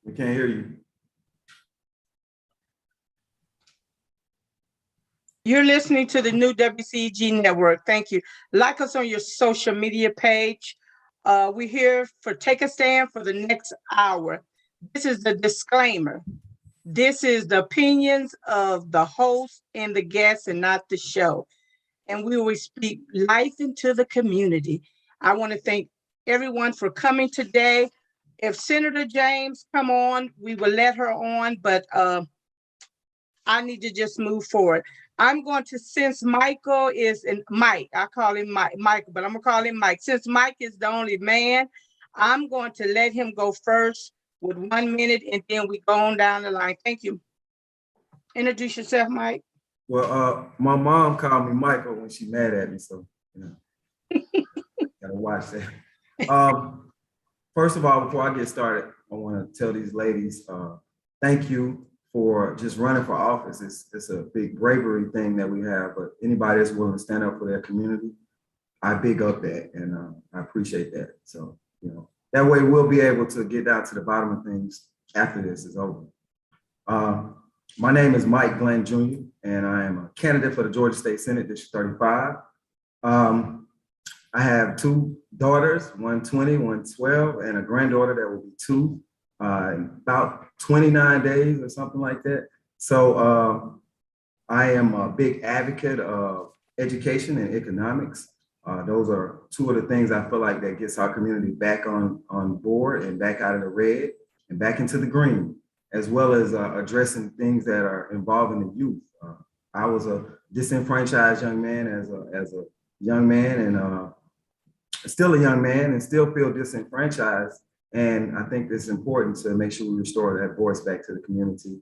We can't hear you. You're listening to the new Wceg Network. Thank you. Like us on your social media page. We're here for Take a Stand for the next hour. This is the disclaimer. This is the opinions of the host and the guests and not the show. And we will speak life into the community. I want to thank everyone for coming today. If Senator James come on, we will let her on, but I need to just move forward. I'm going to, since Michael is in Mike, I call him Michael, but I'm gonna call him Mike. Since Mike is the only man, I'm going to let him go first with 1 minute, and then we go on down the line. Thank you. Introduce yourself, Mike. Well, my mom called me Michael when she mad at me, so you know, gotta watch that. First of all, before I get started, I want to tell these ladies, thank you for just running for office. It's a big bravery thing that we have, but anybody that's willing to stand up for their community, I big up that, and I appreciate that. So, you know, that way we'll be able to get down to the bottom of things after this is over. My name is Mike Glanton Jr., and I am a candidate for the Georgia State Senate, District 35. I have two daughters, one 20, one 12, and a granddaughter that will be 2 in about 29 days or something like that. So I am a big advocate of education and economics. Those are two of the things I feel like that gets our community back on board and back out of the red and back into the green, as well as addressing things that are involving the youth. I was a disenfranchised young man as a young man, and still a young man, and still feel disenfranchised. And I think it's important to make sure we restore that voice back to the community,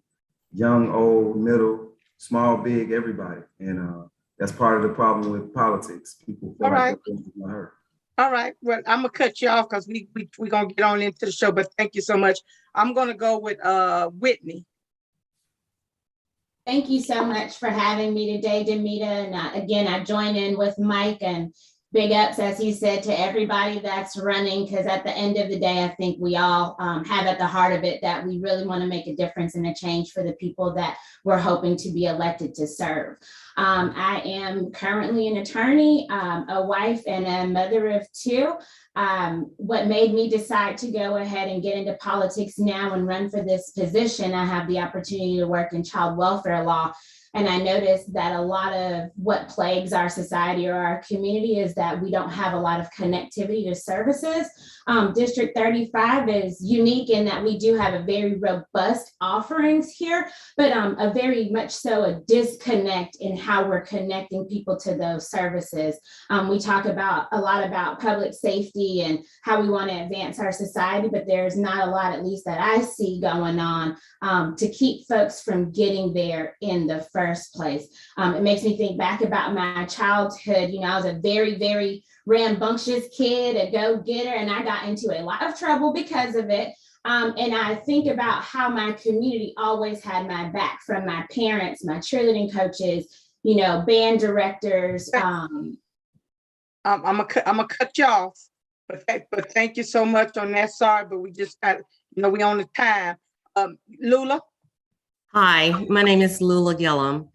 young, old, middle, small, big, everybody. And that's part of the problem with politics. People feel like their voice is not heard. All right. Well, I'm gonna cut you off because we're gonna get on into the show. But thank you so much. I'm gonna go with Whitney. Thank you so much for having me today, Damita. And again, I join in with Mike, and big ups, as he said, to everybody that's running, because at the end of the day, I think we all have at the heart of it that we really want to make a difference and a change for the people that we're hoping to be elected to serve. I am currently an attorney, a wife, and a mother of 2. What made me decide to go ahead and get into politics now and run for this position, I have the opportunity to work in child welfare law. And I noticed that a lot of what plagues our society or our community is that we don't have a lot of connectivity to services. District 35 is unique in that we do have a very robust offerings here, but a very much so a disconnect in how we're connecting people to those services. We talk about a lot about public safety and how we want to advance our society, but there's not a lot, at least that I see going on, to keep folks from getting there in the first place. It makes me think back about my childhood. You know, I was a very, very rambunctious kid, a go-getter, and I got into a lot of trouble because of it. And I think about how my community always had my back, from my parents, my cheerleading coaches, you know, band directors. I'm gonna cut you off, but thank you so much on that. Sorry, but we just got, you know, we on the time. Lula. Hi, my name is Lula Gilliam,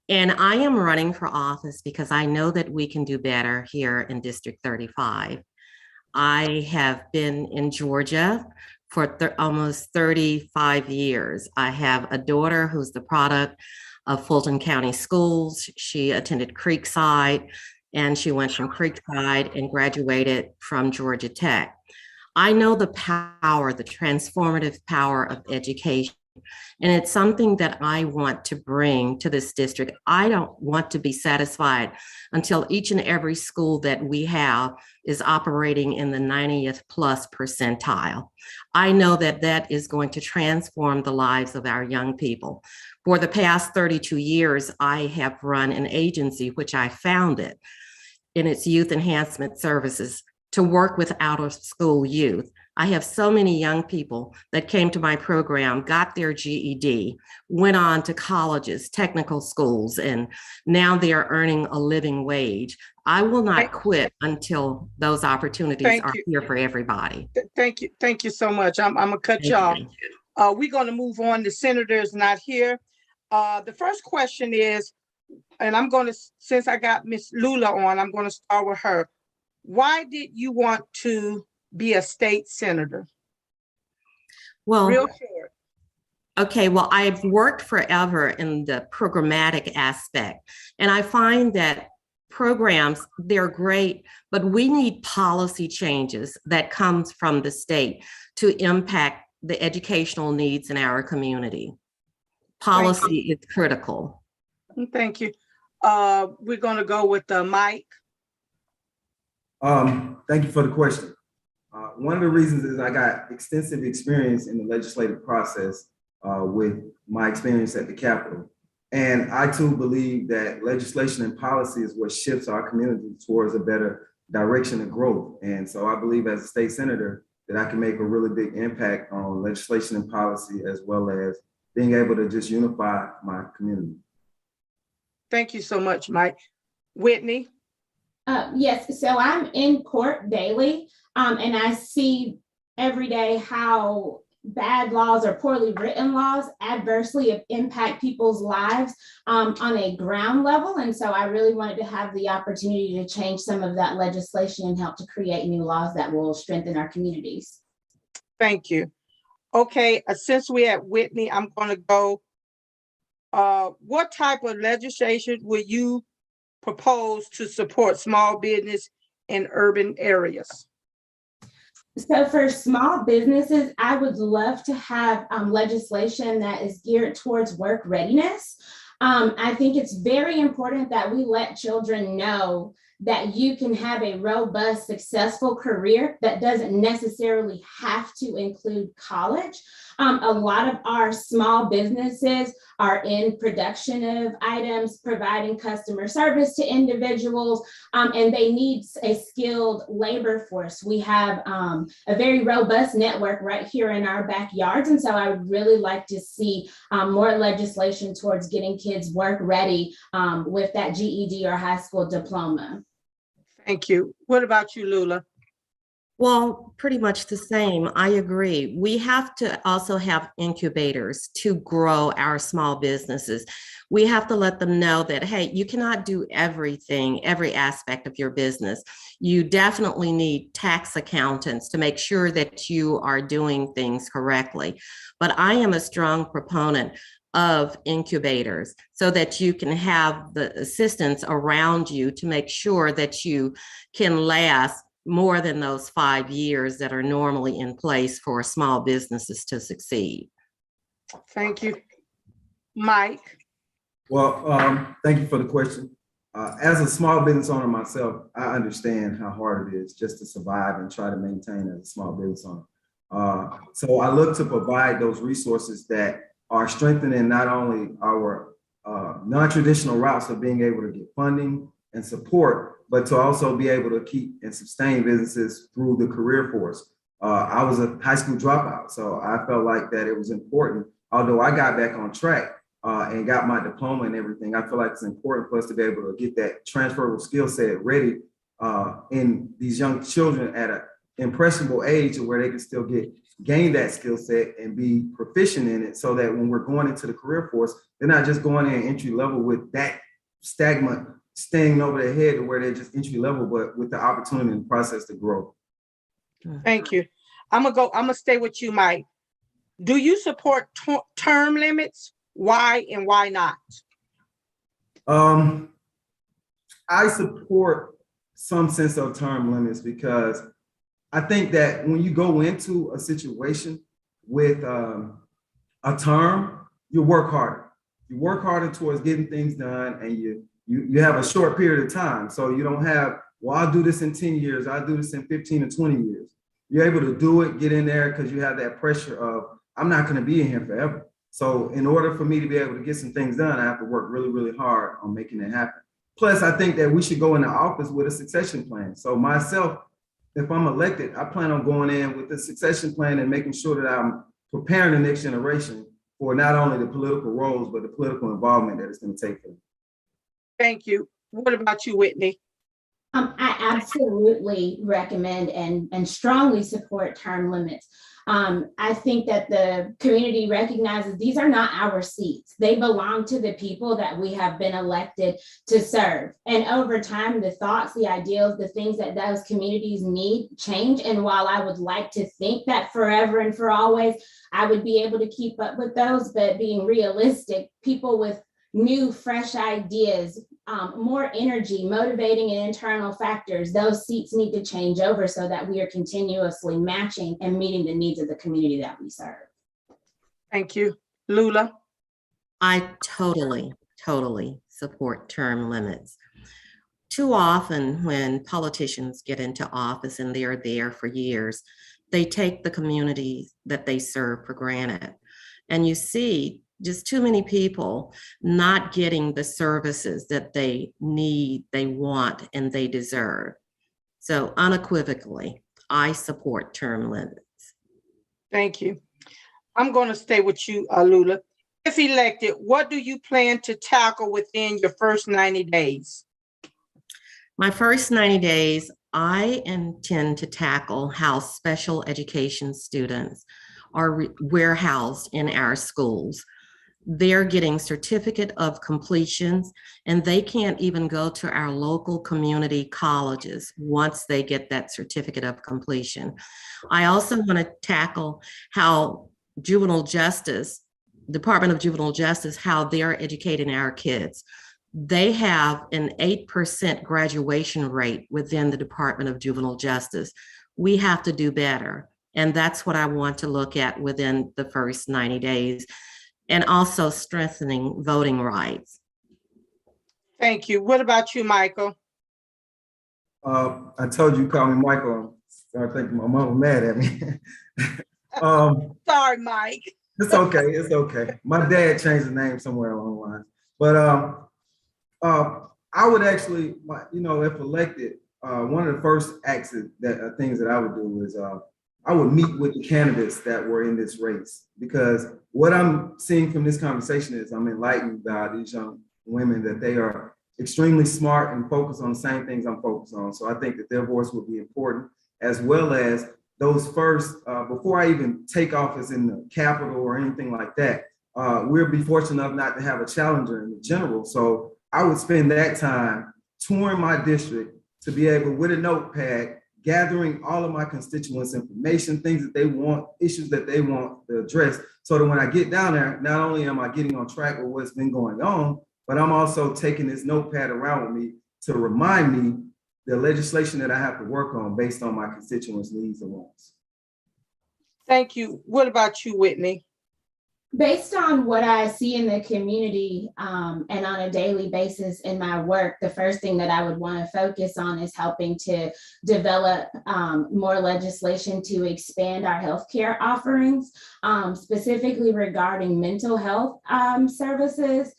and I am running for office because I know that we can do better here in District 35. I have been in Georgia for almost 35 years. I have a daughter who's the product of Fulton County Schools. She attended Creekside, and she went from Creekside and graduated from Georgia Tech. I know the power, the transformative power of education. And it's something that I want to bring to this district. I don't want to be satisfied until each and every school that we have is operating in the 90th plus percentile. I know that that is going to transform the lives of our young people. For the past 32 years, I have run an agency, which I founded in its youth enhancement services, to work with out of school youth. I have so many young people that came to my program, got their GED, went on to colleges, technical schools, and now they are earning a living wage. I will not quit until those opportunities are here for everybody. Thank you so much. I'm gonna cut you off. We're going to move on. The senator is not here. The first question is, and I'm going to, since I got Miss Lula on, I'm going to start with her. Why did you want to be a state senator? Well, Real short. okay, well, I've worked forever in the programmatic aspect, and I find that programs, they're great, but we need policy changes that comes from the state to impact the educational needs in our community. Policy is critical. Thank you. We're going to go with Mike. Thank you for the question. One of the reasons is I got extensive experience in the legislative process with my experience at the Capitol. And I too believe that legislation and policy is what shifts our community towards a better direction of growth. And so I believe as a state senator that I can make a really big impact on legislation and policy, as well as being able to just unify my community. Thank you so much, Mike. Whitney? Yes, so I'm in court daily, and I see every day how bad laws or poorly written laws adversely impact people's lives on a ground level. And so I really wanted to have the opportunity to change some of that legislation and help to create new laws that will strengthen our communities. Thank you. Okay, since we're at Whitney, I'm going to go. What type of legislation would you propose to support small business in urban areas? So for small businesses, I would love to have legislation that is geared towards work readiness. I think it's very important that we let children know that you can have a robust, successful career that doesn't necessarily have to include college. A lot of our small businesses are in production of items, providing customer service to individuals, and they need a skilled labor force. We have a very robust network right here in our backyards, and so I would really like to see more legislation towards getting kids work ready with that GED or high school diploma. Thank you. What about you, Lula? Well, pretty much the same. I agree. We have to also have incubators to grow our small businesses. We have to let them know that, hey, you cannot do everything, every aspect of your business. You definitely need tax accountants to make sure that you are doing things correctly. But I am a strong proponent of incubators so that you can have the assistance around you to make sure that you can last more than those 5 years that are normally in place for small businesses to succeed. Thank you. Mike? Well, thank you for the question. As a small business owner myself, I understand how hard it is just to survive and try to maintain as a small business owner. So I look to provide those resources that are strengthening not only our non-traditional routes of being able to get funding and support, but to also be able to keep and sustain businesses through the career force. I was a high school dropout, so I felt like that it was important. Although I got back on track and got my diploma and everything, I feel like it's important for us to be able to get that transferable skill set ready in these young children at an impressionable age where they can still gain that skill set and be proficient in it, so that when we're going into the career force, they're not just going in entry level with that stagnant staying over their head to where they're just entry level, but with the opportunity and process to grow. Thank you. I'm gonna stay with you, Mike. Do you support term limits? Why and why not? I support some sense of term limits because I think that when you go into a situation with a term, you work harder. You work harder towards getting things done, and you have a short period of time. So you don't have, well, I'll do this in 10 years, I'll do this in 15 or 20 years. You're able to do it, get in there, because you have that pressure of, I'm not going to be in here forever. So in order for me to be able to get some things done, I have to work really, really hard on making it happen. Plus, I think that we should go into office with a succession plan. So myself, if I'm elected, I plan on going in with a succession plan and making sure that I'm preparing the next generation for not only the political roles, but the political involvement that it's going to take for them. Thank you. What about you, Whitney? I absolutely recommend and strongly support term limits. I think that the community recognizes these are not our seats. They belong to the people that we have been elected to serve. And over time, the thoughts, the ideals, the things that those communities need change. And while I would like to think that forever and for always, I would be able to keep up with those, but being realistic, people with new, fresh ideas, more energy, motivating and internal factors, those seats need to change over so that we are continuously matching and meeting the needs of the community that we serve. Thank you. Lula? I totally support term limits. Too often when politicians get into office and they're there for years, they take the community that they serve for granted. And you see just too many people not getting the services that they need, they want, and they deserve. So unequivocally, I support term limits. Thank you. I'm going to stay with you, Lula. If elected, what do you plan to tackle within your first 90 days? My first 90 days, I intend to tackle how special education students are warehoused in our schools. They're getting certificate of completions, and they can't even go to our local community colleges once they get that certificate of completion. I also want to tackle how Department of Juvenile Justice, how they're educating our kids. They have an 8% graduation rate within the Department of Juvenile Justice. We have to do better. And that's what I want to look at within the first 90 days. And also strengthening voting rights. Thank you. What about you, Michael? I told you call me Michael. I think my mom was mad at me. Sorry, Mike. It's okay. It's okay. My dad changed the name somewhere along the line. But I would actually, if elected, one of the first things that I would do is I would meet with the candidates that were in this race, because what I'm seeing from this conversation is I'm enlightened by these young women that they are extremely smart and focused on the same things I'm focused on. So I think that their voice will be important, as well as those first, before I even take office in the Capitol or anything like that, we'll be fortunate enough not to have a challenger in the general. So I would spend that time touring my district to be able, with a notepad, gathering all of my constituents' information, things that they want, issues that they want to address, so that when I get down there, not only am I getting on track with what's been going on, but I'm also taking this notepad around with me to remind me the legislation that I have to work on based on my constituents' needs and wants. Thank you. What about you, Whitney? Based on what I see in the community and on a daily basis in my work, the first thing that I would want to focus on is helping to develop more legislation to expand our healthcare offerings, specifically regarding mental health services.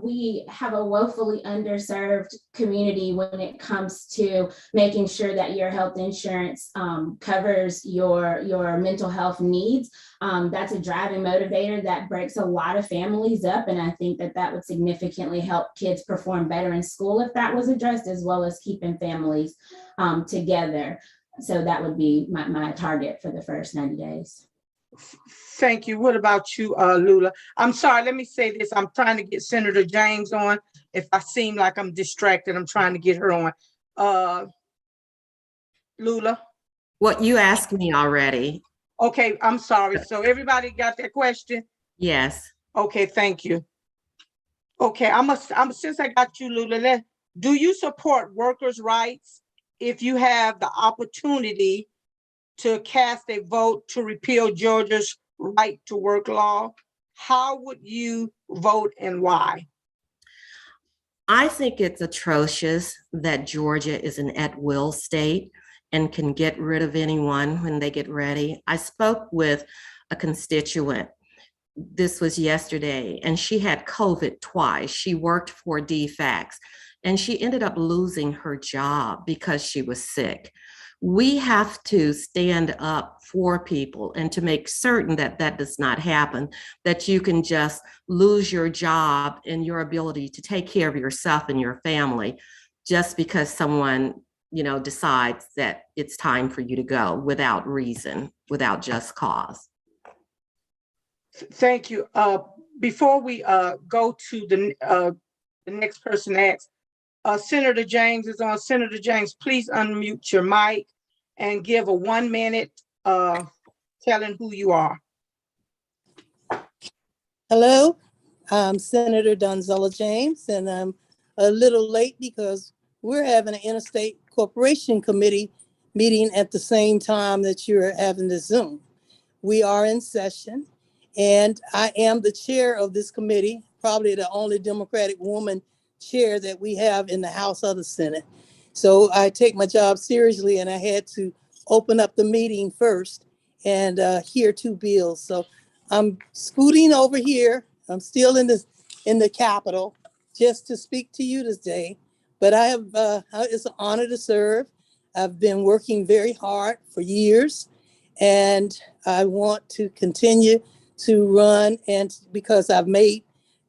We have a woefully underserved community when it comes to making sure that your health insurance covers your mental health needs. That's a driving motivator that breaks a lot of families up. And I think that would significantly help kids perform better in school if that was addressed, as well as keeping families together. So that would be my target for the first 90 days. Thank you. What about you, Lula? I'm sorry, let me say this. I'm trying to get Senator James on. If I seem like I'm distracted, I'm trying to get her on. Lula? What you asked me already. Okay, I'm sorry. So everybody got that question? Yes. Okay, thank you. Okay, since I got you, Lula, do you support workers' rights if you have the opportunity to cast a vote to repeal Georgia's right to work law? How would you vote and why? I think it's atrocious that Georgia is an at-will state and can get rid of anyone when they get ready. I spoke with a constituent. This was yesterday, and she had COVID twice. She worked for DFACS, and she ended up losing her job because she was sick. We have to stand up for people and to make certain that that does not happen, that you can just lose your job and your ability to take care of yourself and your family just because someone decides that it's time for you to go without reason, without just cause. Thank you. Before we go to the next person next, Senator James is on. Senator James, please unmute your mic and give a 1 minute telling who you are. Hello, I'm Senator Donzella James, and I'm a little late because we're having an Interstate Corporation Committee meeting at the same time that you're having the Zoom. We are in session, and I am the chair of this committee, probably the only Democratic woman chair that we have in the House or the Senate. So I take my job seriously, and I had to open up the meeting first and hear two bills. So I'm scooting over here. I'm still in the Capitol just to speak to you today. But I have it's an honor to serve. I've been working very hard for years, and I want to continue to run, and because I've made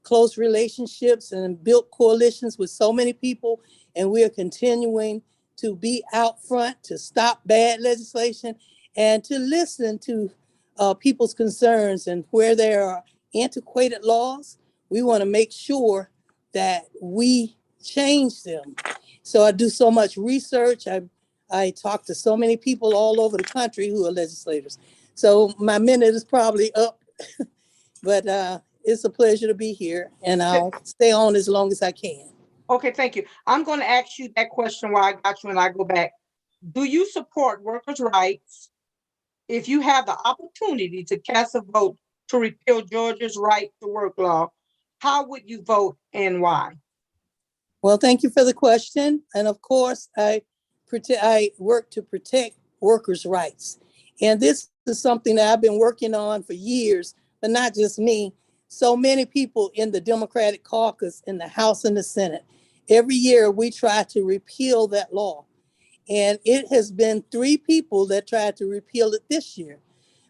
close relationships and built coalitions with so many people, and we are continuing to be out front to stop bad legislation and to listen to people's concerns. And where there are antiquated laws, we want to make sure that we change them. So I do so much research. I talk to so many people all over the country who are legislators. So my minute is probably up, but it's a pleasure to be here, and I'll stay on as long as I can. Okay, thank you. I'm going to ask you that question while I got you and I go back. Do you support workers' rights? If you have the opportunity to cast a vote to repeal Georgia's right to work law, how would you vote and why? Well, thank you for the question. And of course, I work to protect workers' rights. And this is something that I've been working on for years, but not just me. So many people in the Democratic caucus in the House and the Senate. Every year we try to repeal that law. And it has been 3 people that tried to repeal it this year,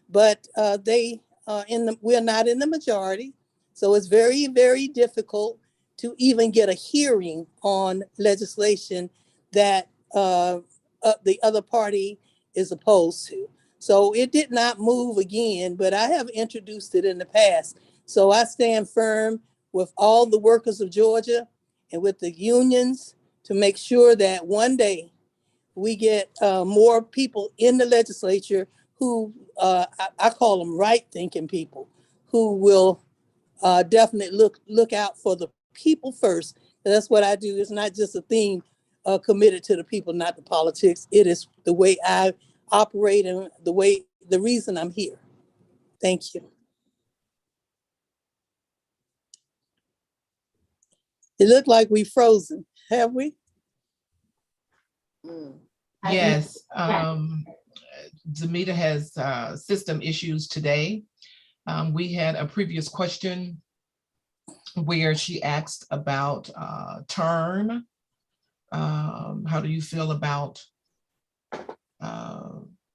but we're not in the majority. So it's very, very difficult to even get a hearing on legislation that the other party is opposed to. So it did not move again, but I have introduced it in the past. So I stand firm with all the workers of Georgia and with the unions to make sure that one day we get more people in the legislature who I call them right-thinking people, who will definitely look out for the people first. That's what I do. It's not just a thing committed to the people, not the politics. It is the way I operate and the reason I'm here. Thank you. It looked like we frozen. Have we? Yes, Damita has system issues today. We had a previous question where she asked about term. How do you feel about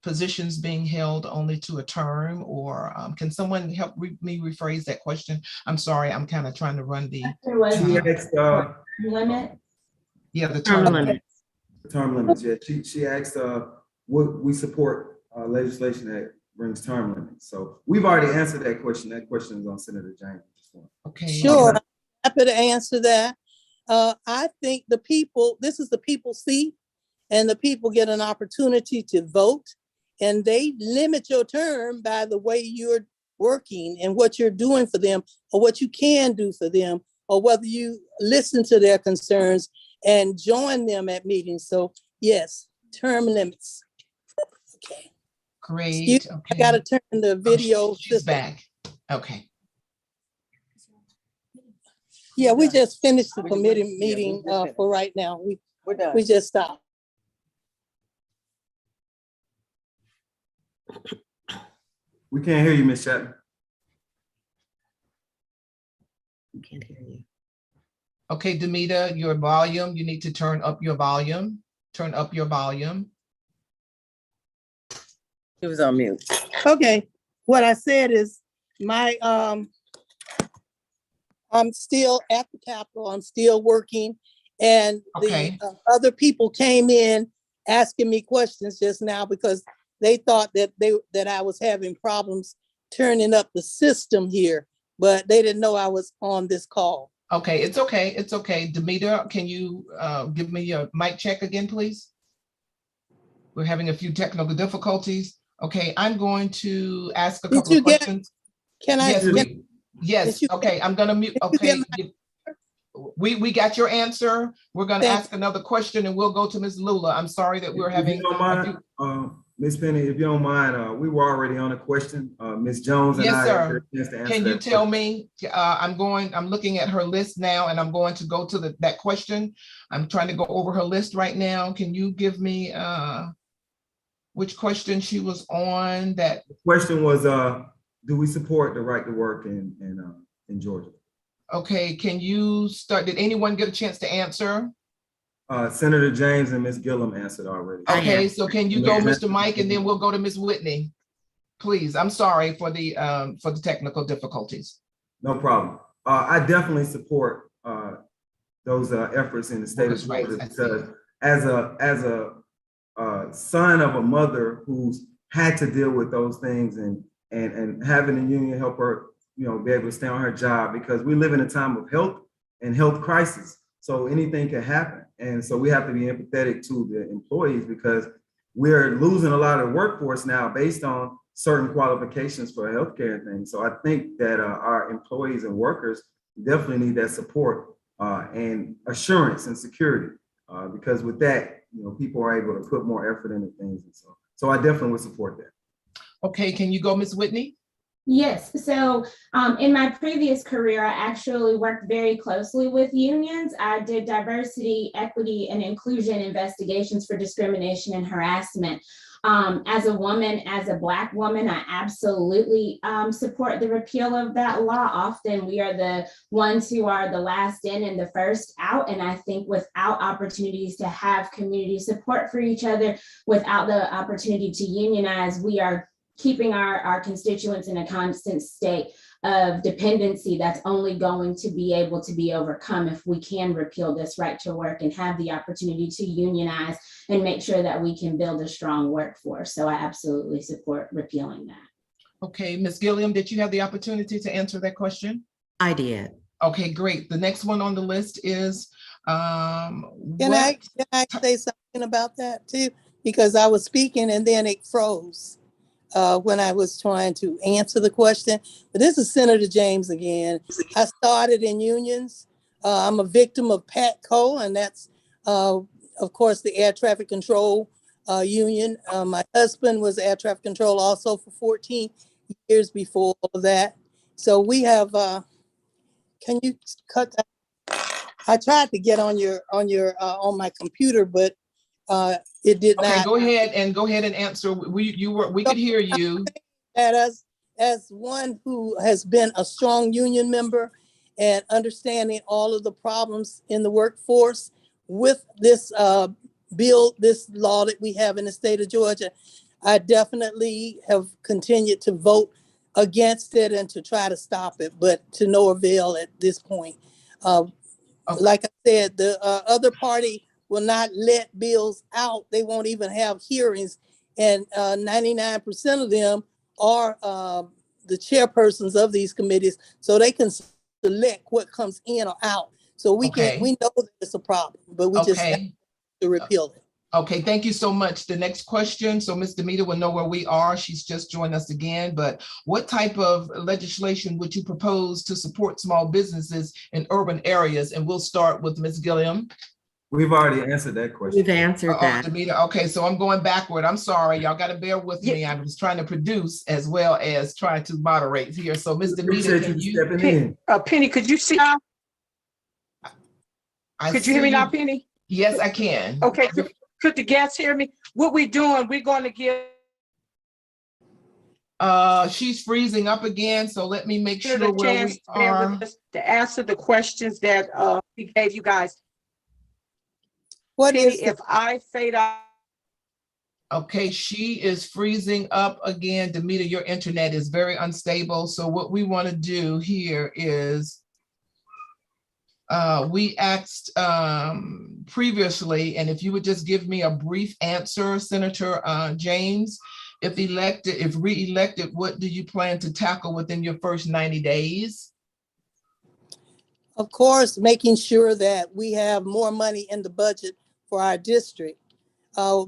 positions being held only to a term, or can someone help me rephrase that question? I'm sorry, I'm kind of trying to run the Limit. Yeah, the term limit. Term limits, yeah. She asked would we support legislation that brings term limits. So we've already answered that question. That question is on Senator James. Okay. Sure, I'm happy to answer that. I think this is the people's seat, and the people get an opportunity to vote, and they limit your term by the way you're working and what you're doing for them, or what you can do for them, or whether you listen to their concerns and join them at meetings. So yes, term limits. Okay. Great. Okay. I gotta turn the video. She's back. Okay. Yeah, we just finished the committee meeting for right now. We're done. We just stopped. We can't hear you, Ms. Chapman. We can't hear you. Okay, Damita, your volume, you need to turn up your volume. Turn up your volume. It was on mute. Okay, what I said is I'm still at the Capitol, I'm still working, and Okay. the other people came in asking me questions just now because they thought that I was having problems turning up the system here, but they didn't know I was on this call. Okay, it's okay. It's okay. Damita, can you give me your mic check again, please? We're having a few technical difficulties. Okay, I'm going to ask a couple of questions. Can I? Yes, okay, I'm gonna mute. Okay, we got your answer. We're gonna ask another question and we'll go to Ms. Lula. I'm sorry that we're having. If you don't mind, Ms. Penny, if you don't mind, we were already on a question. Ms. Jones and yes, I. Sir. Can you tell me? I'm looking at her list now and I'm going to go to that question. I'm trying to go over her list right now. Can you give me which question she was on? That the question was, do we support the right to work in Georgia? Okay, can you start? Did anyone get a chance to answer? Senator James and Ms. Gilliam answered already. Okay, so can you go, Mr. Mike, and then we'll go to Ms. Whitney. Please, I'm sorry for the technical difficulties. No problem. I definitely support those efforts in the state of Georgia because as a son of a mother who's had to deal with those things and having a union help her, be able to stay on her job, because we live in a time of health and health crisis. So anything can happen. And so we have to be empathetic to the employees because we're losing a lot of workforce now based on certain qualifications for healthcare and things. So I think that our employees and workers definitely need that support and assurance and security because with that, people are able to put more effort into things. And so I definitely would support that. Okay, can you go, Ms. Whitney? Yes, so in my previous career, I actually worked very closely with unions. I did diversity, equity, and inclusion investigations for discrimination and harassment. As a woman, as a Black woman, I absolutely support the repeal of that law. Often we are the ones who are the last in and the first out. And I think without opportunities to have community support for each other, without the opportunity to unionize, we are keeping our constituents in a constant state of dependency that's only going to be able to be overcome if we can repeal this right to work and have the opportunity to unionize and make sure that we can build a strong workforce. So I absolutely support repealing that. Okay, Ms. Gilliam, did you have the opportunity to answer that question? I did. Okay, great. The next one on the list is Can I say something about that too? Because I was speaking and then it froze when I was trying to answer the question. But this is Senator James again. I started in unions. I'm a victim of PATCO, and that's, of course, the air traffic control union. My husband was air traffic control also for 14 years before that. So we have, can you cut that? I tried to get on my computer, but it did not. Go ahead and answer. We could hear you. As one who has been a strong union member and understanding all of the problems in the workforce with this bill, this law that we have in the state of Georgia, I definitely have continued to vote against it and to try to stop it, but to no avail at this point. Like I said, the other party will not let bills out. They won't even have hearings. And 99% of them are the chairpersons of these committees, so they can select what comes in or out. So we know that it's a problem, but we just have to repeal it. Okay, thank you so much. The next question, so Ms. Damita will know where we are. She's just joined us again, but what type of legislation would you propose to support small businesses in urban areas? And we'll start with Ms. Gilliam. We've already answered that question. We've answered that. Damita, okay, so I'm going backward. I'm sorry, y'all got to bear with me. I was trying to produce as well as trying to moderate here. So Ms. Damita, can you? Penny, could you see now? Could you hear me now, Penny? Yes, I can. Okay, could the guests hear me? What we're doing, we're going to give. She's freezing up again, so let me make sure where we are. To answer the questions that we gave you guys. What Penny, is if I fade out? Okay, she is freezing up again. Damita, your internet is very unstable. So what we want to do here is We asked previously, and if you would just give me a brief answer, Senator James, if re-elected, what do you plan to tackle within your first 90 days? Of course, making sure that we have more money in the budget for our district.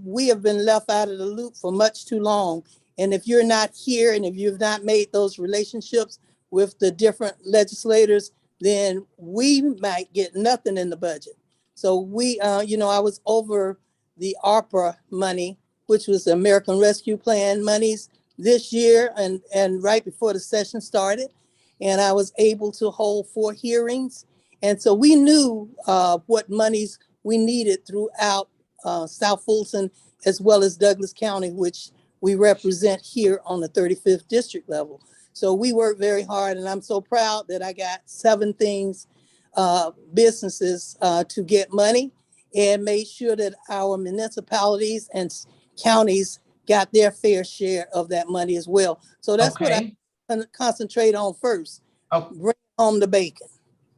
We have been left out of the loop for much too long. And if you're not here and if you've not made those relationships with the different legislators, then we might get nothing in the budget. So I was over the ARPA money, which was the American Rescue Plan monies this year and right before the session started. And I was able to hold 4 hearings. And so we knew what monies we needed throughout South Fulton, as well as Douglas County, which we represent here on the 35th district level. So we worked very hard, and I'm so proud that I got 7 businesses to get money, and made sure that our municipalities and counties got their fair share of that money as well. So that's what I concentrate on first. Bring home the bacon.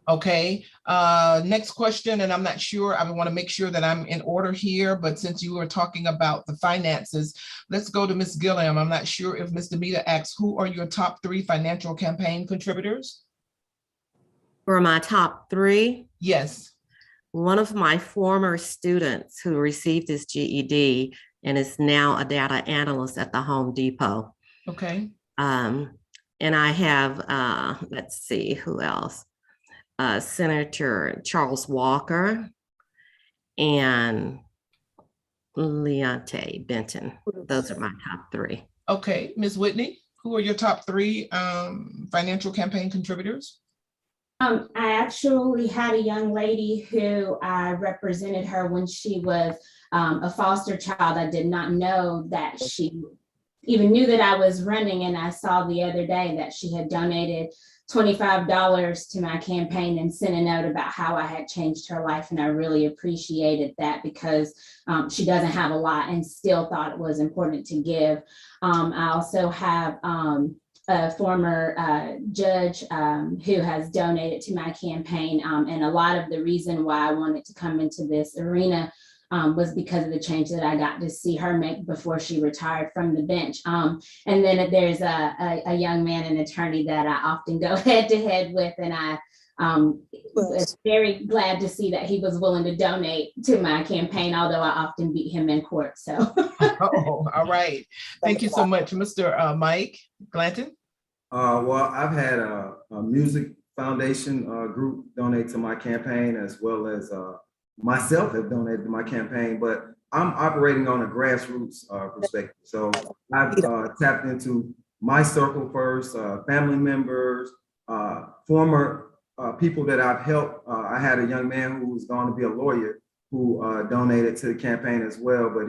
Okay. Next question, and I'm not sure, I want to make sure that I'm in order here, but since you were talking about the finances, let's go to Ms. Gilliam. I'm not sure if Ms. Damita asks, who are your top 3 financial campaign contributors? For my top 3? Yes. One of my former students who received his GED and is now a data analyst at the Home Depot. Okay. And I have, let's see, who else? Senator Charles Walker and Leonte Benton. Those are my top 3. Okay. Ms. Whitney, who are your top 3 financial campaign contributors? I actually had a young lady who I represented her when she was a foster child. I did not know that she even knew that I was running, and I saw the other day that she had donated $25 to my campaign and sent a note about how I had changed her life. And I really appreciated that, because she doesn't have a lot and still thought it was important to give. I also have a former judge who has donated to my campaign. And a lot of the reason why I wanted to come into this arena was because of the change that I got to see her make before she retired from the bench. And then there's a young man, an attorney that I often go head to head with, and I was very glad to see that he was willing to donate to my campaign, although I often beat him in court. So. Oh, all right. Thank you so much, Mr. Mike Glanton. Well, I've had a music foundation group donate to my campaign, as well as myself have donated to my campaign, but I'm operating on a grassroots perspective. So I've tapped into my circle first, family members, former people that I've helped. I had a young man who was going to be a lawyer who donated to the campaign as well, but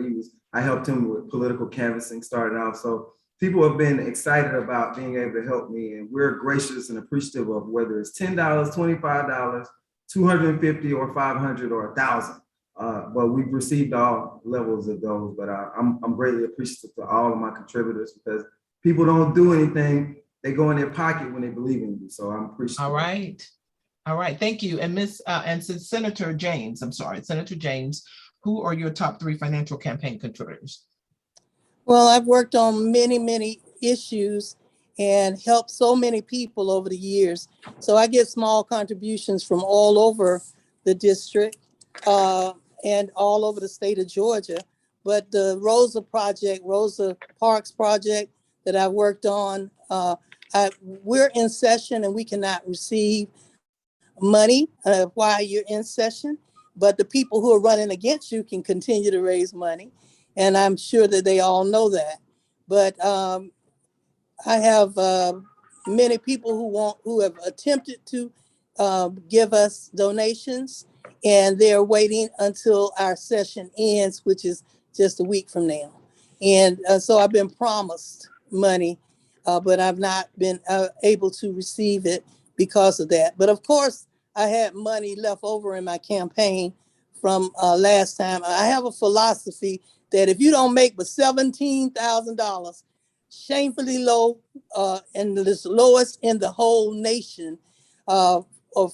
I helped him with political canvassing starting out. So people have been excited about being able to help me, and we're gracious and appreciative of whether it's $10, $25, $250 or $500 or $1,000. But we've received all levels of those. But I'm greatly appreciative to all of my contributors, because people don't do anything; they go in their pocket when they believe in you. So I'm appreciative. All right, thank you. And since Senator James, who are your top 3 financial campaign contributors? Well, I've worked on many issues and helped so many people over the years. So I get small contributions from all over the district and all over the state of Georgia. But the Rosa Parks project that I worked on, we're in session and we cannot receive money while you're in session, but the people who are running against you can continue to raise money. And I'm sure that they all know that. But I have many people who have attempted to give us donations, and they're waiting until our session ends, which is just a week from now. And so I've been promised money, but I've not been able to receive it because of that. But of course, I had money left over in my campaign from last time. I have a philosophy that if you don't make but $17,000, shamefully low and the lowest in the whole nation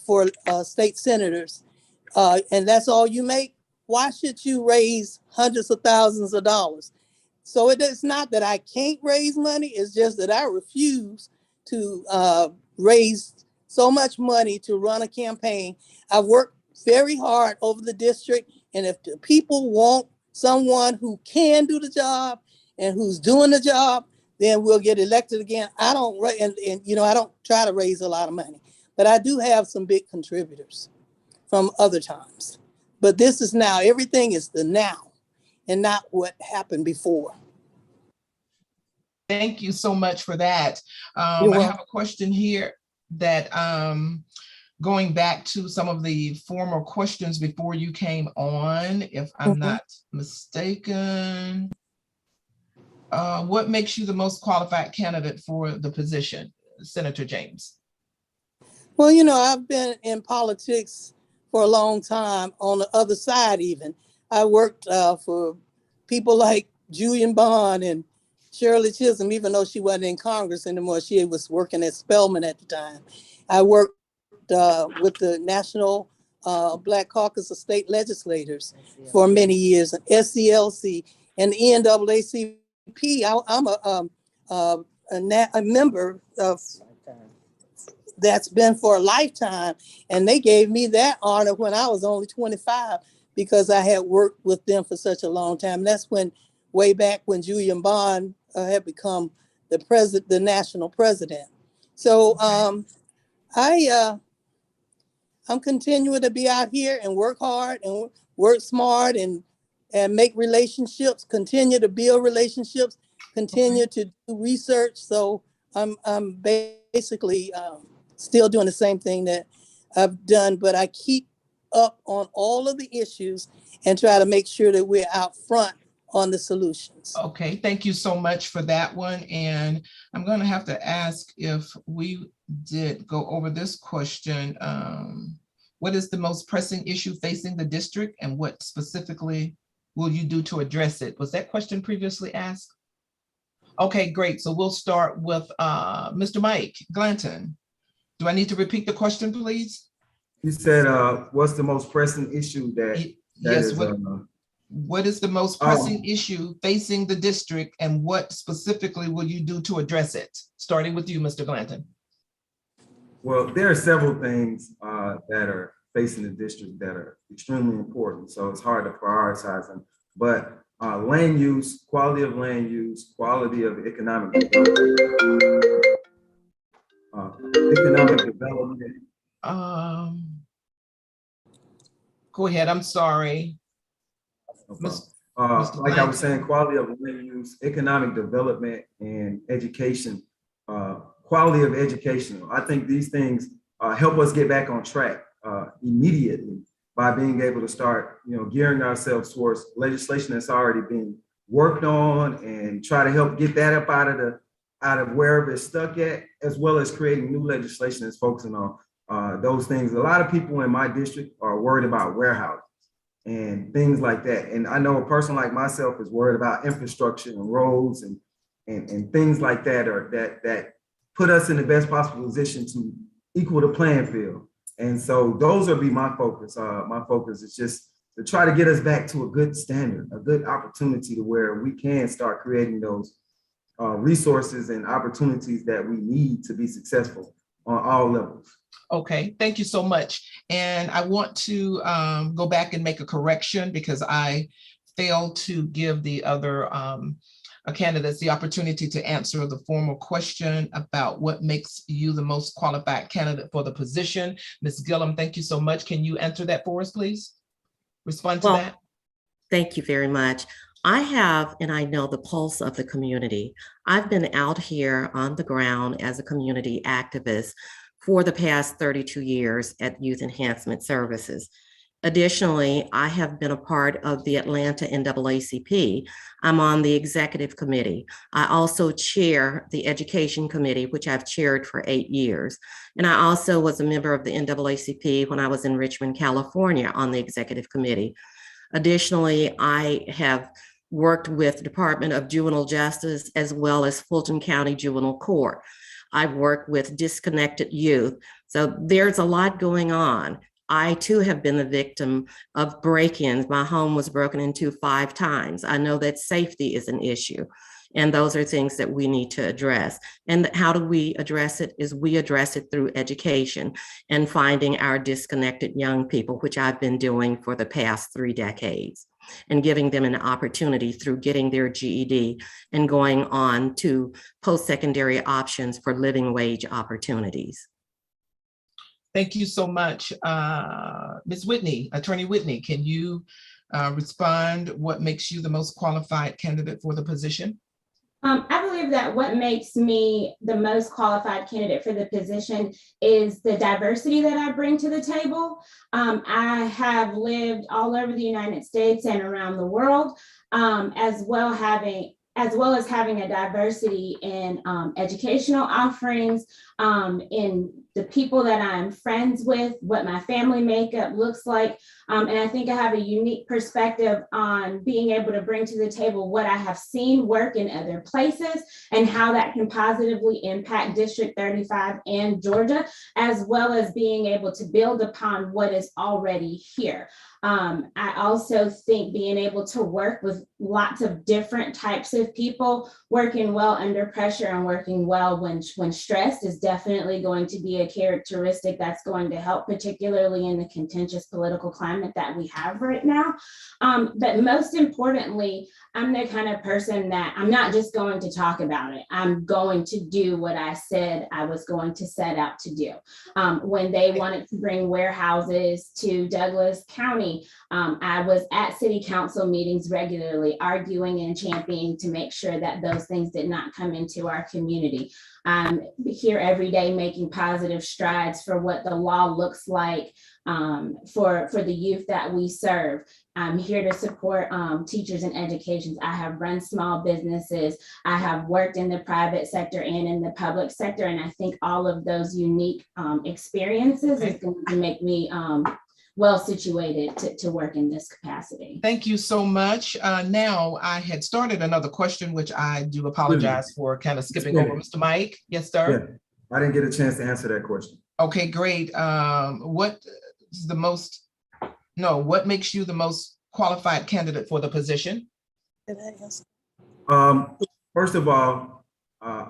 for state senators, and that's all you make, why should you raise hundreds of thousands of dollars? So it's not that I can't raise money, it's just that I refuse to raise so much money to run a campaign. I've worked very hard over the district, and if the people want someone who can do the job and who's doing the job, then we'll get elected again. I don't, and I don't try to raise a lot of money, but I do have some big contributors from other times. But this is now, everything is the now and not what happened before. Thank you so much for that. I have a question here that going back to some of the former questions before you came on, if I'm not mistaken. What makes you the most qualified candidate for the position, Senator James? Well, I've been in politics for a long time on the other side even. I worked for people like Gilliam and Shirley Chisholm, even though she wasn't in Congress anymore. She was working at Spelman at the time. I worked with the National Black Caucus of State Legislators for many years, and SCLC and the NAACP. I'm a member of that's been for a lifetime, and they gave me that honor when I was only 25 because I had worked with them for such a long time. That's when, way back when Julian Bond had become the national president. So I'm continuing to be out here and work hard and work smart and make relationships, continue to build relationships, continue to do research. So I'm basically still doing the same thing that I've done, but I keep up on all of the issues and try to make sure that we're out front on the solutions. Okay, thank you so much for that one. And I'm going to have to ask if we did go over this question. What is the most pressing issue facing the district, and what specifically will you do to address it? Was that question previously asked? Okay, great. So we'll start with Mr. Mike Glanton. Do I need to repeat the question, please? You said, what's the most pressing issue what is the most pressing issue facing the district, and what specifically will you do to address it? Starting with you, Mr. Glanton. Well, there are several things that are facing the district that are extremely important. So it's hard to prioritize them, but land use, quality of land use, quality of economic development. Go ahead, I'm sorry. Like I was saying, quality of land use, economic development, and education, quality of education. I think these things help us get back on track immediately by being able to start, gearing ourselves towards legislation that's already being worked on and try to help get that up out of wherever it's stuck at, as well as creating new legislation that's focusing on those things. A lot of people in my district are worried about warehouses and things like that. And I know a person like myself is worried about infrastructure and roads and things like that, or that put us in the best possible position to equal the playing field. And so those will be my focus. My focus is just to try to get us back to a good standard, a good opportunity to where we can start creating those resources and opportunities that we need to be successful on all levels. Okay, thank you so much. And I want to go back and make a correction because I failed to give the other candidates the opportunity to answer the formal question about what makes you the most qualified candidate for the position. Ms. Gilliam, thank you so much. Can you answer that for us, please? Respond to that. Thank you very much. I have, and I know the pulse of the community. I've been out here on the ground as a community activist for the past 32 years at Youth Enhancement Services. Additionally, I have been a part of the Atlanta NAACP. I'm on the executive committee. I also chair the education committee, which I've chaired for 8 years. And I also was a member of the NAACP when I was in Richmond, California on the executive committee. Additionally, I have worked with the Department of Juvenile Justice as well as Fulton County Juvenile Court. I've worked with disconnected youth So there's a lot going on. I too have been the victim of break-ins. My home was broken into 5 times. I know that safety is an issue. And those are things that we need to address. And how do we address it? Is we address it through education and finding our disconnected young people, which I've been doing for the past 3 decades, and giving them an opportunity through getting their GED and going on to post-secondary options for living wage opportunities. Thank you so much. Ms. Whitney, Attorney Whitney, can you respond? What makes you the most qualified candidate for the position? I believe that what makes me the most qualified candidate for the position is the diversity that I bring to the table. I have lived all over the United States and around the world, as well as having a diversity in educational offerings, in the people that I'm friends with, what my family makeup looks like. And I think I have a unique perspective on being able to bring to the table what I have seen work in other places and how that can positively impact District 35 and Georgia, as well as being able to build upon what is already here. I also think being able to work with lots of different types of people, working well under pressure and working well when stressed is definitely going to be a characteristic that's going to help, particularly in the contentious political climate that we have right now. But most importantly, I'm the kind of person that I'm not just going to talk about it. I'm going to do what I said I was going to set out to do. When they wanted to bring warehouses to Douglas County, I was at city council meetings regularly, arguing and championing to make sure that those things did not come into our community. I'm here every day making positive strides for what the law looks like for the youth that we serve. I'm here to support teachers and education. I have run small businesses. I have worked in the private sector and in the public sector. And I think all of those unique experiences is going to make me well situated to work in this capacity. Thank you so much. Now, I had started another question, which I do apologize for kind of skipping over. Mr. Mike, yes, sir? Yeah, I didn't get a chance to answer that question. Okay, great. What makes you the most qualified candidate for the position? First of all, I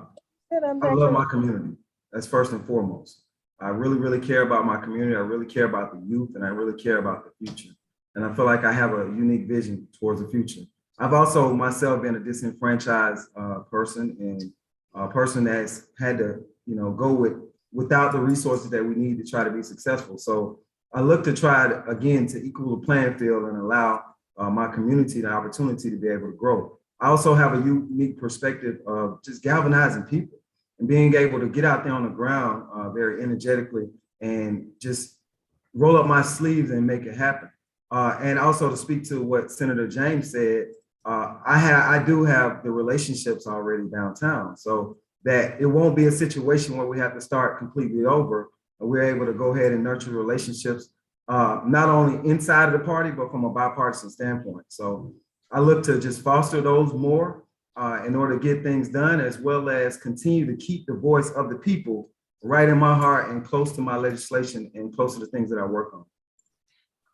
love my community. That's first and foremost. I really, really care about my community. I really care about the youth, and I really care about the future. And I feel like I have a unique vision towards the future. I've also myself been a disenfranchised person, and a person that's had to, go without the resources that we need to try to be successful. So I look to try to equal the playing field and allow my community the opportunity to be able to grow. I also have a unique perspective of just galvanizing people and being able to get out there on the ground very energetically and just roll up my sleeves and make it happen. And also to speak to what Senator James said, I do have the relationships already downtown, so that it won't be a situation where we have to start completely over. We're able to go ahead and nurture relationships, not only inside of the party, but from a bipartisan standpoint. So I look to just foster those more in order to get things done, as well as continue to keep the voice of the people right in my heart and close to my legislation and close to the things that I work on.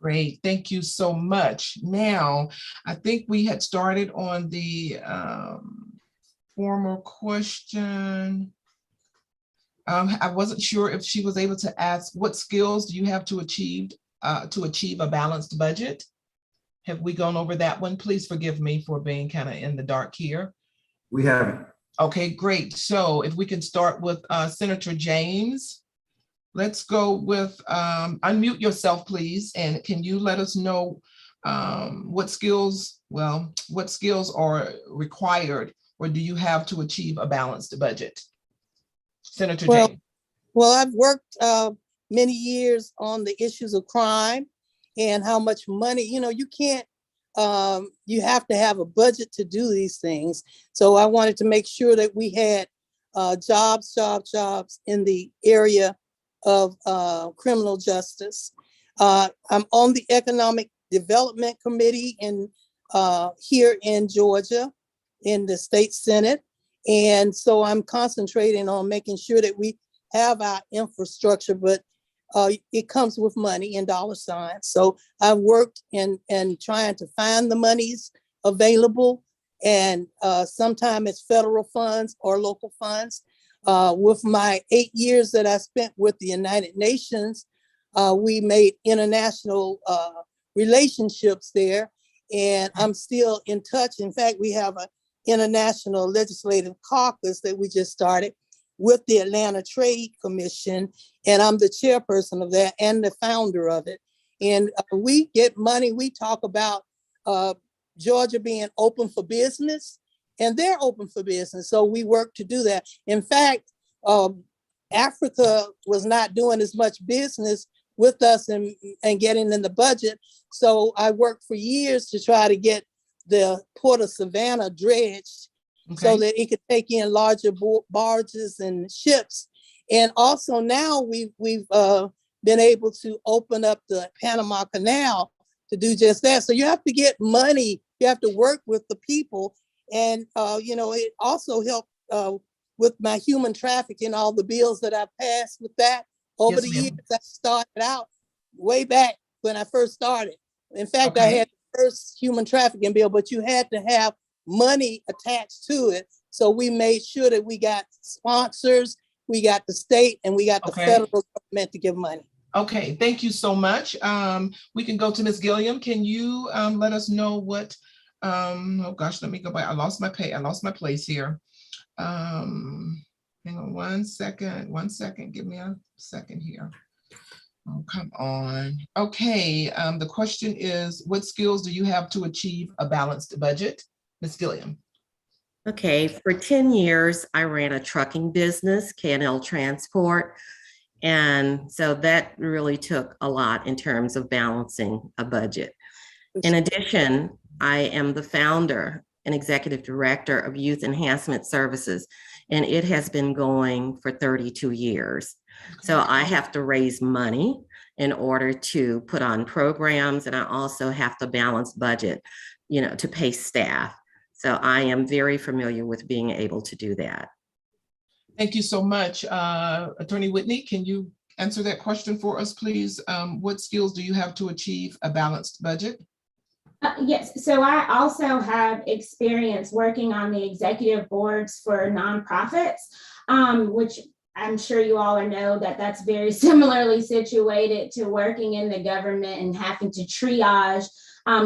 Great, thank you so much. Now, I think we had started on the former question. I wasn't sure if she was able to ask, what skills do you have to achieve a balanced budget? Have we gone over that one? Please forgive me for being kind of in the dark here. We haven't. Okay, great. So if we can start with Senator James. Let's go with, unmute yourself, please. And can you let us know what skills are required or do you have to achieve a balanced budget? Senator James. Well, I've worked many years on the issues of crime and how much money, you can't, you have to have a budget to do these things. So I wanted to make sure that we had jobs in the area of criminal justice. I'm on the Economic Development Committee here in Georgia in the state Senate. And so I'm concentrating on making sure that we have our infrastructure, but it comes with money and dollar signs. So I've worked in trying to find the monies available, and sometimes it's federal funds or local funds. With my 8 years that I spent with the United Nations, we made international relationships there, and I'm still in touch. In fact, we have an international legislative caucus that we just started with the Atlanta Trade Commission, and I'm the chairperson of that and the founder of it. And we get money. We talk about Georgia being open for business, and they're open for business. So we work to do that. In fact, Africa was not doing as much business with us and getting in the budget. So I worked for years to try to get the Port of Savannah dredged, so that it could take in larger barges and ships. And also now we've been able to open up the Panama Canal to do just that. So you have to get money. You have to work with the people. And, it also helped with my human trafficking, all the bills that I passed with that over the years. I started out way back when I first started. In fact, I had the first human trafficking bill, but you had to have money attached to it. So we made sure that we got sponsors, we got the state, and we got the federal government to give money. Okay, thank you so much. We can go to Ms. Gilliam. Can you let us know what, oh gosh, let me go back. I lost my place here. Hang on one second, give me a second here. Oh, come on. Okay, the question is, what skills do you have to achieve a balanced budget? Ms. Gilliam. Okay, for 10 years, I ran a trucking business, K&L Transport. And so that really took a lot in terms of balancing a budget. In addition, I am the founder and executive director of Youth Enhancement Services, and it has been going for 32 years. So I have to raise money in order to put on programs, and I also have to balance budget, to pay staff. So I am very familiar with being able to do that. Thank you so much. Attorney Whitney, can you answer that question for us, please? What skills do you have to achieve a balanced budget? Yes, so I also have experience working on the executive boards for nonprofits, which I'm sure you all know that that's very similarly situated to working in the government and having to triage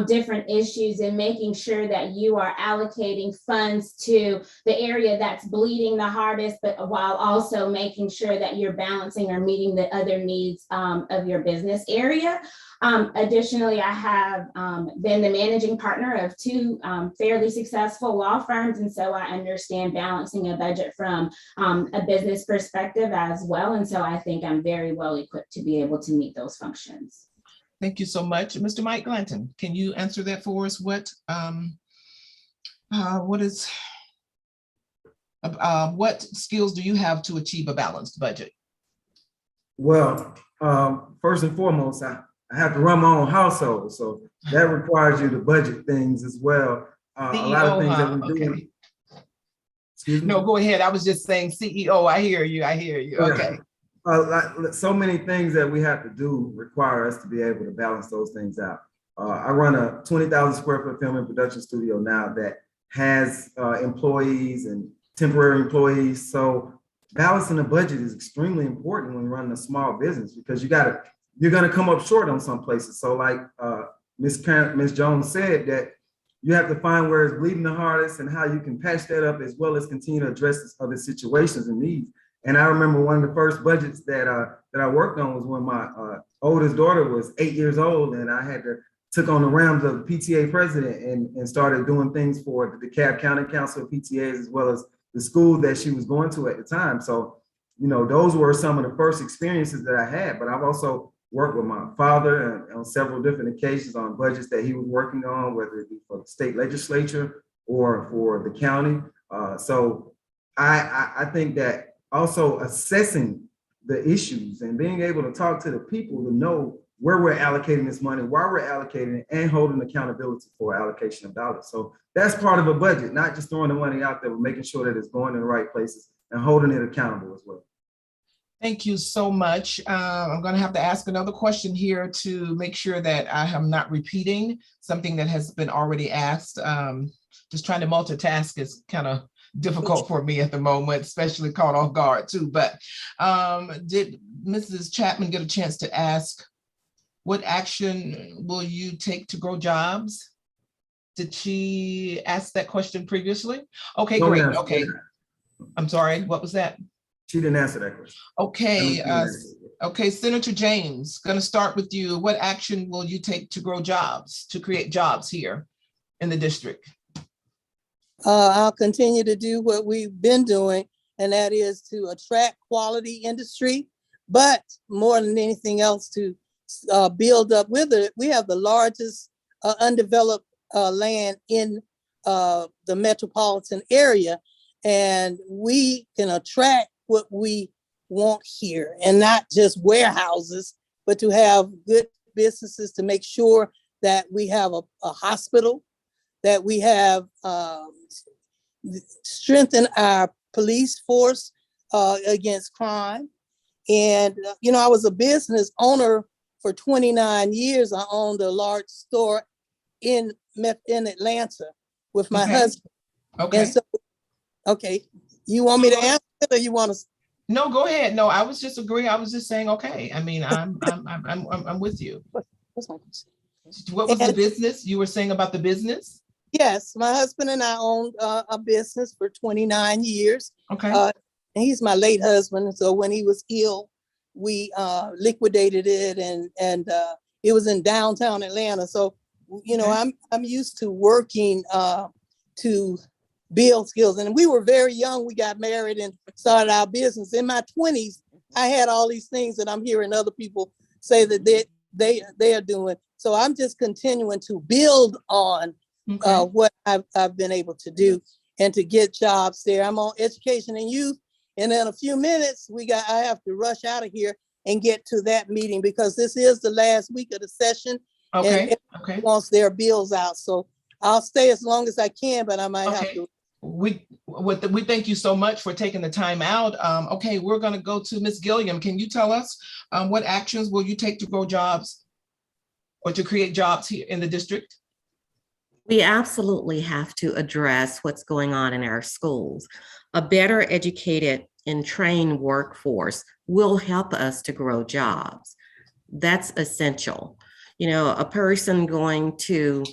different issues and making sure that you are allocating funds to the area that's bleeding the hardest, but while also making sure that you're balancing or meeting the other needs of your business area. Additionally, I have been the managing partner of two fairly successful law firms, and so I understand balancing a budget from a business perspective as well. And so I think I'm very well equipped to be able to meet those functions. Thank you so much. Mr. Mike Glanton, can you answer that for us? What skills do you have to achieve a balanced budget? Well, first and foremost, I have to run my own household, so that requires you to budget things as well. A lot of things that we do. Excuse me? No, go ahead. I was just saying CEO. I hear you. Okay. So many things that we have to do require us to be able to balance those things out. I run a 20,000 square foot film and production studio now that has employees and temporary employees. So balancing the budget is extremely important when running a small business, because you're going to come up short on some places. So like Ms. Jones said, that you have to find where it's bleeding the hardest and how you can patch that up, as well as continue to address other situations and needs. And I remember one of the first budgets that I worked on was when my oldest daughter was 8 years old, and I took on the realms of PTA president and started doing things for the DeKalb County Council of PTAs, as well as the school that she was going to at the time. So, those were some of the first experiences that I had, but I've also worked with my father on several different occasions on budgets that he was working on, whether it be for the state legislature or for the county. So I think that also assessing the issues and being able to talk to the people to know where we're allocating this money, why we're allocating it, and holding accountability for allocation of dollars. So that's part of a budget, not just throwing the money out there, but making sure that it's going in the right places and holding it accountable as well. Thank you so much. I'm going to have to ask another question here to make sure that I am not repeating something that has been already asked. Just trying to multitask is kind of difficult for me at the moment, especially caught off guard too. But did Mrs. Chapman get a chance to ask, what action will you take to grow jobs? Did she ask that question previously? Okay, great. Okay. I'm sorry, what was that? She didn't answer that question. Okay, okay, Senator James, going to start with you. What action will you take to grow jobs, to create jobs here in the district? I'll continue to do what we've been doing, and that is to attract quality industry, but more than anything else, to build up with it. We have the largest undeveloped land in the metropolitan area, and we can attract what we want here, and not just warehouses, but to have good businesses, to make sure that we have a hospital, that we have strengthen our police force against crime. And, you know, I was a business owner for 29 years. I owned a large store in Atlanta with my husband. Okay. And so, okay, you want me to answer it, or you want to? No, go ahead. No, I was just agreeing. I was just saying, okay. I mean, I'm with you. What was the business you were saying about the business? Yes, my husband and I owned a business for 29 years. Okay. And he's my late husband. So when he was ill, we liquidated it, and it was in downtown Atlanta. So, you know, I'm used to working to build skills. And we were very young. We got married and started our business. In my 20s, I had all these things that I'm hearing other people say that they are doing. So I'm just continuing to build on what I've been able to do and to get jobs there. I'm on education and youth. And in a few minutes, I have to rush out of here and get to that meeting, because this is the last week of the session. Okay. And everyone wants their bills out. So I'll stay as long as I can, but I might have to. We thank you so much for taking the time out. Okay, we're going to go to Ms. Gilliam. Can you tell us what actions will you take to grow jobs or to create jobs here in the district? We absolutely have to address what's going on in our schools. A better educated and trained workforce will help us to grow jobs. That's essential. You know, a person going to,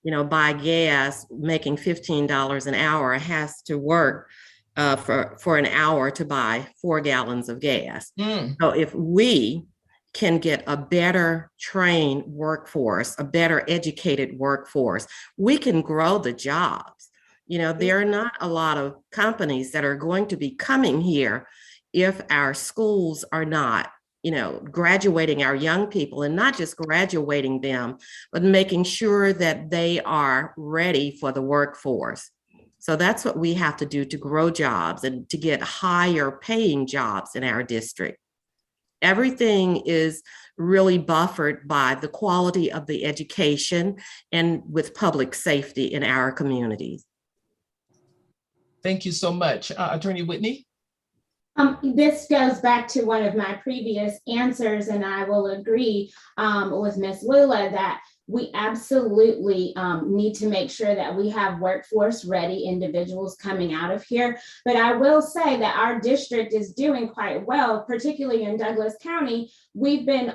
you know, buy gas, making $15 an hour, has to work for an hour to buy 4 gallons of gas. So if we can get a better trained workforce, a better educated workforce, we can grow the jobs. You know, there are not a lot of companies that are going to be coming here if our schools are not, you know, graduating our young people, and not just graduating them, but making sure that they are ready for the workforce. So that's what we have to do to grow jobs and to get higher paying jobs in our district. Everything is really buffered by the quality of the education and with public safety in our communities. Thank you so much. Attorney Whitney? This goes back to one of my previous answers, and I will agree with Ms. Lula that we absolutely need to make sure that we have workforce ready individuals coming out of here. But I will say that our district is doing quite well, particularly in Douglas County. We've been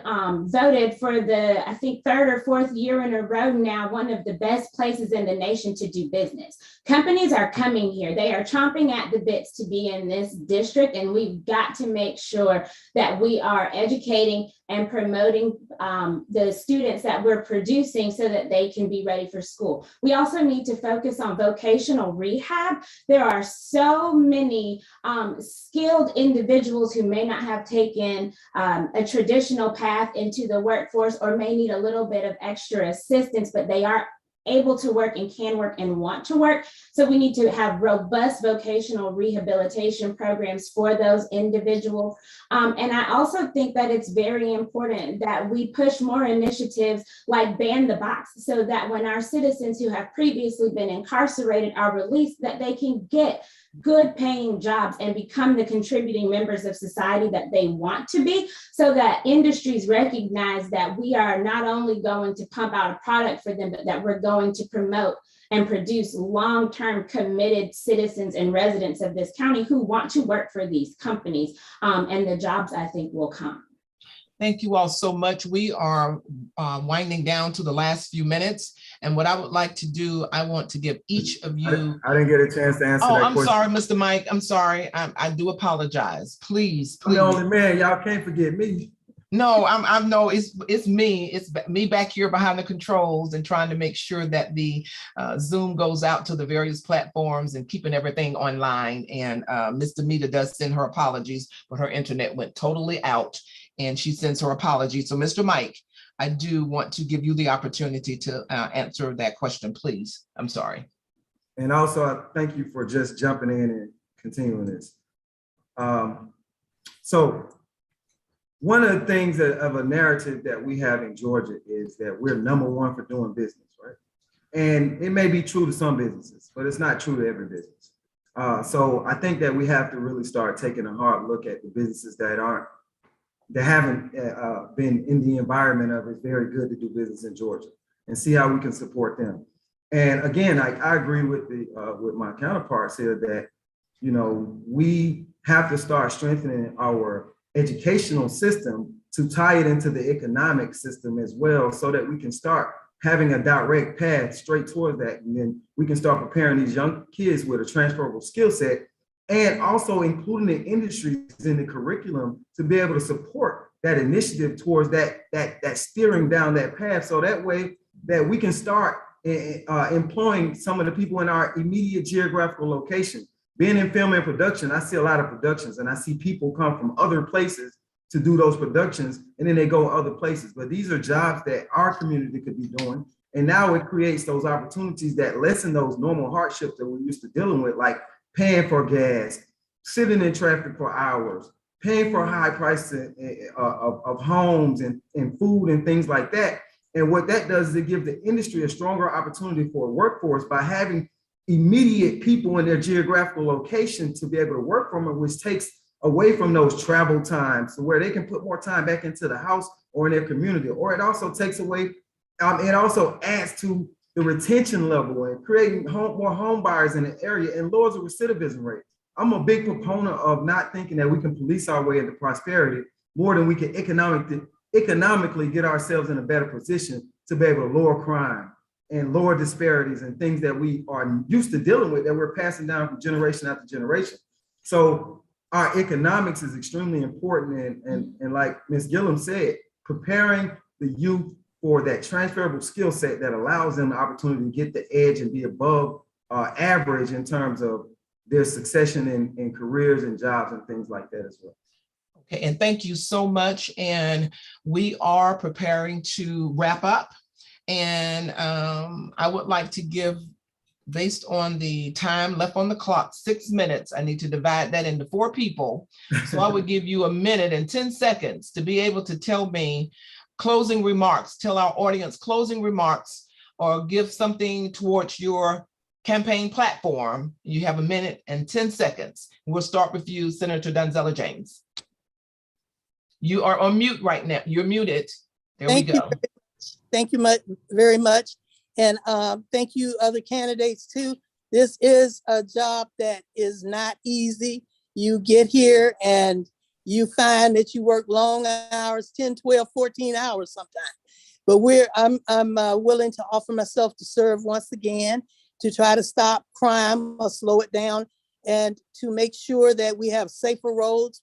voted for the, I think, 3rd or 4th year in a row now, one of the best places in the nation to do business. Companies are coming here. They are chomping at the bits to be in this district, and we've got to make sure that we are educating and promoting the students that we're producing so that they can be ready for school. We also need to focus on vocational rehab. There are so many skilled individuals who may not have taken a traditional path into the workforce, or may need a little bit of extra assistance, but they are able to work and can work and want to work. So we need to have robust vocational rehabilitation programs for those individuals. And I also think that it's very important that we push more initiatives like Ban the Box, so that when our citizens who have previously been incarcerated are released, that they can get good paying jobs and become the contributing members of society that they want to be, so that industries recognize that we are not only going to pump out a product for them, but that we're going to promote and produce long-term committed citizens and residents of this county who want to work for these companies. And the jobs, I think, will come. Thank you all so much. We are winding down to the last few minutes. And what I would like to do, I want to give each of you. I didn't get a chance to answer that I'm question. sorry, Mr. Mike. I'm sorry. I do apologize. Please, I'm please. the only man. Y'all can't forget me. No, I know it's me. It's me back here behind the controls and trying to make sure that the Zoom goes out to the various platforms and keeping everything online. And Ms. Damita does send her apologies, but her internet went totally out and she sends her apologies. So Mr. Mike, I do want to give you the opportunity to answer that question, please. I'm sorry. And also, I thank you for just jumping in and continuing this. So one of the things of a narrative that we have in Georgia is that we're #1 for doing business, right? And it may be true to some businesses, but it's not true to every business. So I think that we have to really start taking a hard look at the businesses that haven't been in the environment of it's very good to do business in Georgia, and see how we can support them. And again, I agree with with my counterparts here that, you know, we have to start strengthening our educational system to tie it into the economic system as well, so that we can start having a direct path straight towards that. And then we can start preparing these young kids with a transferable skill set, and also including the industries in the curriculum to be able to support that initiative towards that steering down that path. So that way that we can start employing some of the people in our immediate geographical location. Being in film and production, I see a lot of productions, and I see people come from other places to do those productions, and then they go other places. But these are jobs that our community could be doing. And now it creates those opportunities that lessen those normal hardships that we're used to dealing with, like paying for gas, sitting in traffic for hours, paying for high prices of homes and food and things like that. And what that does is it gives the industry a stronger opportunity for a workforce by having immediate people in their geographical location to be able to work from it, which takes away from those travel times, so where they can put more time back into the house or in their community. Or it also takes away, it also adds to the retention level and creating more home buyers in the area and lowers the recidivism rate. I'm a big proponent of not thinking that we can police our way into prosperity more than we can economically get ourselves in a better position to be able to lower crime and lower disparities and things that we are used to dealing with that we're passing down from generation after generation. So our economics is extremely important. And like Ms. Gilliam said, preparing the youth for that transferable skill set that allows them the opportunity to get the edge and be above average in terms of their succession in careers and jobs and things like that as well. Okay, and thank you so much. And we are preparing to wrap up. And I would like to give, based on the time left on the clock, 6 minutes. I need to divide that into 4 people. So I would give you 1 minute and 10 seconds to be able to tell me closing remarks, tell our audience closing remarks, or give something towards your campaign platform. You have 1 minute and 10 seconds. We'll start with you, Senator Donzella James. You are on mute right now. You're muted. There we go. Thank you very much. And thank you other candidates too. This is a job that is not easy. You get here and you find that you work long hours, 10, 12, 14 hours sometimes. But I'm willing to offer myself to serve once again, to try to stop crime or slow it down, and to make sure that we have safer roads.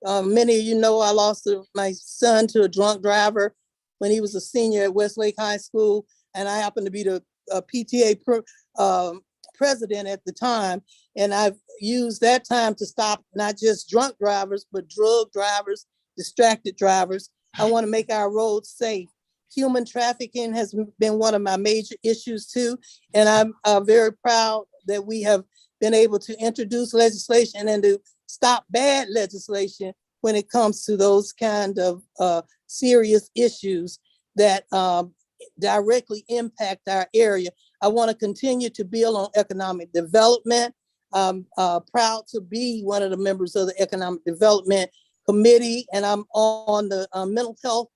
Many of you know I lost my son to a drunk driver when he was a senior at Westlake High School, and I happened to be the PTA president at the time, and I've used that time to stop not just drunk drivers, but drug drivers, distracted drivers. I want to make our roads safe. Human trafficking has been one of my major issues too, and I'm very proud that we have been able to introduce legislation and to stop bad legislation when it comes to those kind of serious issues that directly impact our area. I want to continue to build on economic development. I'm proud to be one of the members of the Economic Development Committee, and I'm on the Mental Health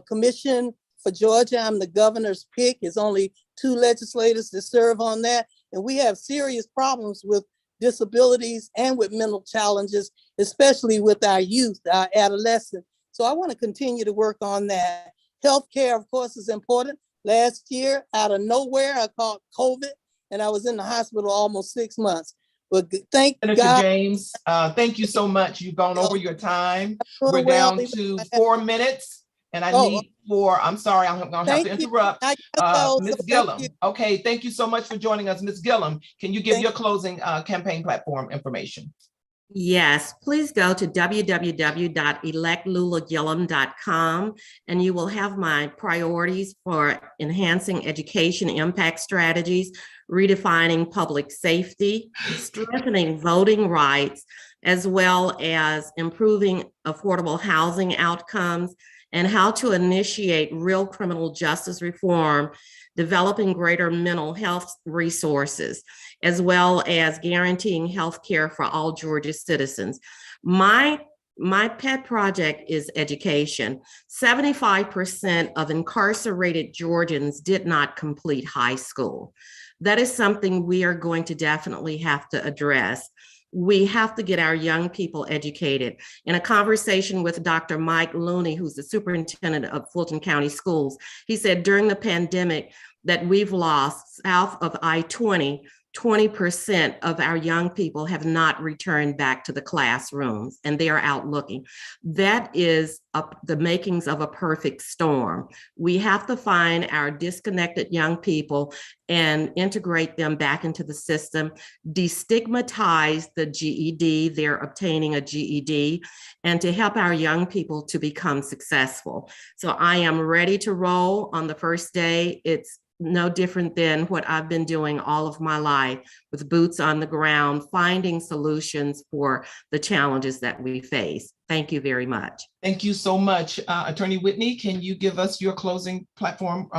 Commission for Georgia. I'm the governor's pick. It's only 2 legislators that serve on that. And we have serious problems with disabilities and with mental challenges, especially with our youth, our adolescents. So I want to continue to work on that. Healthcare, of course, is important. Last year, out of nowhere, I caught COVID, and I was in the hospital almost 6 months. But thank Senator God. James, thank you so much. You've gone over your time. Doing We're well, down even to I have- 4 minutes. And I Oh, need for, I'm sorry, I'm gonna have thank to you. interrupt. I gotta go, Ms. so thank Gilliam. you. Okay, thank you so much for joining us. Ms. Gilliam, can you give Thank your closing campaign platform information? Yes, please go to www.electlulagilliam.com and you will have my priorities for enhancing education impact strategies, redefining public safety, strengthening voting rights, as well as improving affordable housing outcomes, and how to initiate real criminal justice reform, developing greater mental health resources, as well as guaranteeing health care for all Georgia citizens. My pet project is education. 75% of incarcerated Georgians did not complete high school. That is something we are going to definitely have to address. We have to get our young people educated. In a conversation with Dr. Mike Looney, who's the superintendent of Fulton County Schools, he said during the pandemic that we've lost south of I-20, 20% of our young people have not returned back to the classrooms, and they are out looking. That is the makings of a perfect storm. We have to find our disconnected young people and integrate them back into the system, destigmatize the GED, they're obtaining a GED, and to help our young people to become successful. So I am ready to roll on the first day. It's no different than what I've been doing all of my life, with boots on the ground, finding solutions for the challenges that we face. Thank you very much. Thank you so much. Attorney Whitney, can you give us your closing platform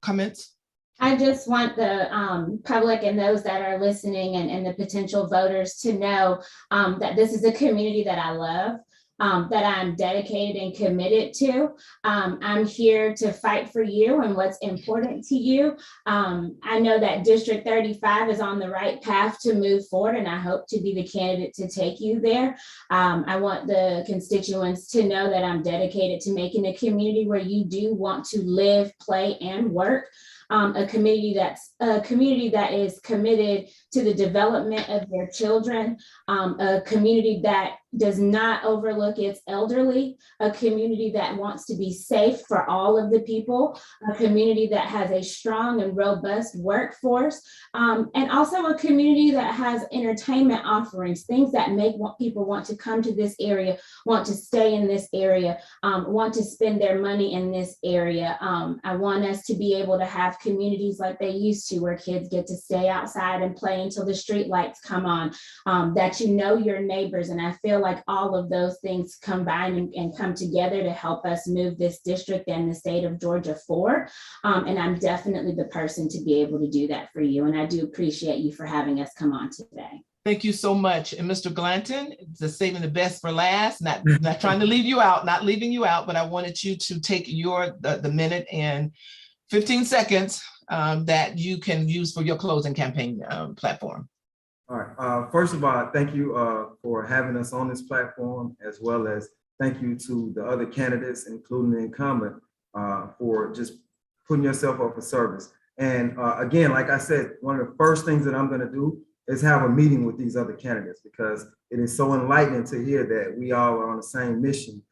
comments? I just want the public and those that are listening and the potential voters to know that this is a community that I love, that I'm dedicated and committed to. I'm here to fight for you and what's important to you. I know that District 35 is on the right path to move forward, and I hope to be the candidate to take you there. I want the constituents to know that I'm dedicated to making a community where you do want to live, play, and work. A community that is committed to the development of their children, a community that does not overlook its elderly, a community that wants to be safe for all of the people, a community that has a strong and robust workforce, and also a community that has entertainment offerings, things that make people want to come to this area, want to stay in this area, want to spend their money in this area. I want us to be able to have communities like they used to, where kids get to stay outside and play until the street lights come on, that you know your neighbors. And I feel like all of those things combine and come together to help us move this district and the state of Georgia forward. And I'm definitely the person to be able to do that for you. And I do appreciate you for having us come on today. Thank you so much. And Mr. Glanton, just saving the best for last, not trying to leave you out, not leaving you out, but I wanted you to take the minute and 15 seconds that you can use for your closing campaign platform. All right. First of all, thank you for having us on this platform, as well as thank you to the other candidates, including the incumbent, for just putting yourself up for service. And again, like I said, one of the first things that I'm going to do is have a meeting with these other candidates, because it is so enlightening to hear that we all are on the same mission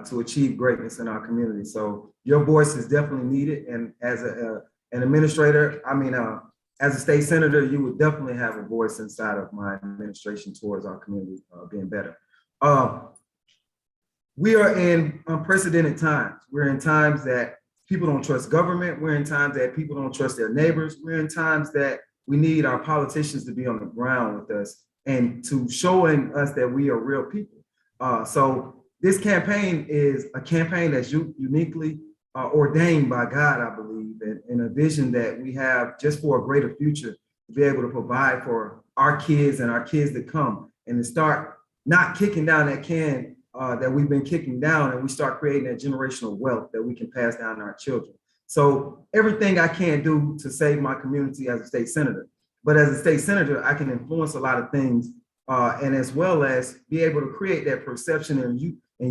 to achieve greatness in our community. So your voice is definitely needed. And as an administrator, as a state senator, you would definitely have a voice inside of my administration towards our community being better. We are in unprecedented times. We're in times that people don't trust government. We're in times that people don't trust their neighbors. We're in times that we need our politicians to be on the ground with us and to showing us that we are real people. So this campaign is a campaign that's uniquely ordained by God, I believe, and a vision that we have just for a greater future, to be able to provide for our kids and our kids that come, and to start not kicking down that can that we've been kicking down, and we start creating that generational wealth that we can pass down to our children. So everything I can do to save my community as a state senator. But as a state senator, I can influence a lot of things, and as well as be able to create that perception and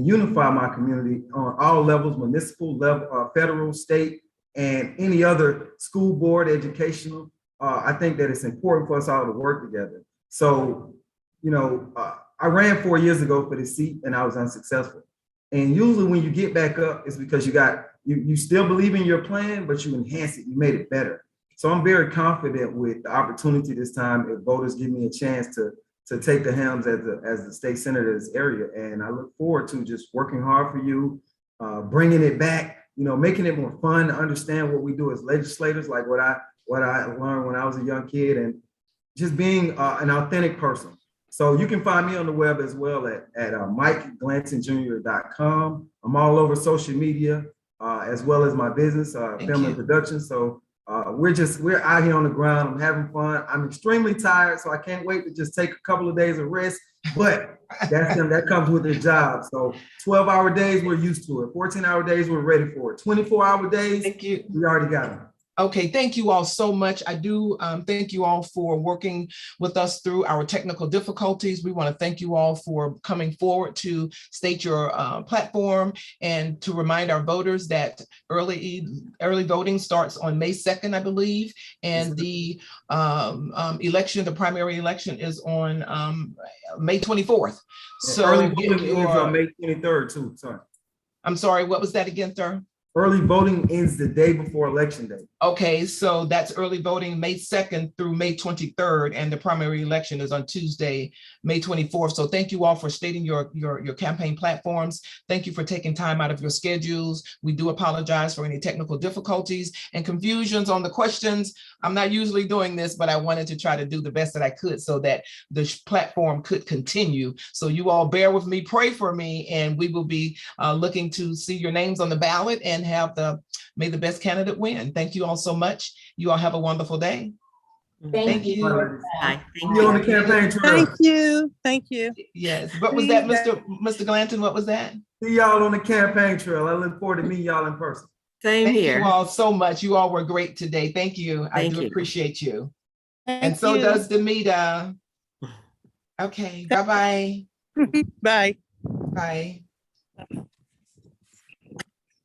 unify my community on all levels, municipal level, federal, state, and any other school board, educational. I think that it's important for us all to work together. So, you know, I ran 4 years ago for this seat and I was unsuccessful. And usually when you get back up, it's because you still believe in your plan, but you enhance it, you made it better. So I'm very confident with the opportunity this time if voters give me a chance to take the helms as the state senator of this area. And I look forward to just working hard for you, bringing it back, you know, making it more fun to understand what we do as legislators, like what I learned when I was a young kid, and just being an authentic person. So you can find me on the web as well at MikeGlantonJr.com. I'm all over social media, as well as my business, film and production. So we're out here on the ground. I'm having fun. I'm extremely tired, so I can't wait to just take a couple of days of rest. But that comes with the job. So 12-hour days, we're used to it. 14-hour days, we're ready for it. 24-hour days, Thank you. we already got them. Okay, thank you all so much. I do thank you all for working with us through our technical difficulties. We want to thank you all for coming forward to state your platform, and to remind our voters that early voting starts on May 2nd, I believe, and the election, the primary election, is on May 24th. So early voting ends on May 23rd too. Sorry. I'm sorry, what was that again, sir? Early voting ends the day before election day. Okay, so that's early voting May 2nd through May 23rd, and the primary election is on Tuesday, May 24th. So thank you all for stating your campaign platforms. Thank you for taking time out of your schedules. We do apologize for any technical difficulties and confusions on the questions. I'm not usually doing this, but I wanted to try to do the best that I could so that the platform could continue. So you all bear with me, pray for me, and we will be looking to see your names on the ballot and may the best candidate win. Thank you all so much. You all have a wonderful day. Thank you. Bye. Thank you. On the campaign trail. Thank you. Thank you. Yes. What was that, Mr. Glanton? What was that? See y'all on the campaign trail. I look forward to meeting y'all in person. Same Thank here. you all so much. You all were great today. Thank you. I Thank do you. appreciate you. Thank And so you. does Damita. Okay. Bye-bye. Bye. Bye.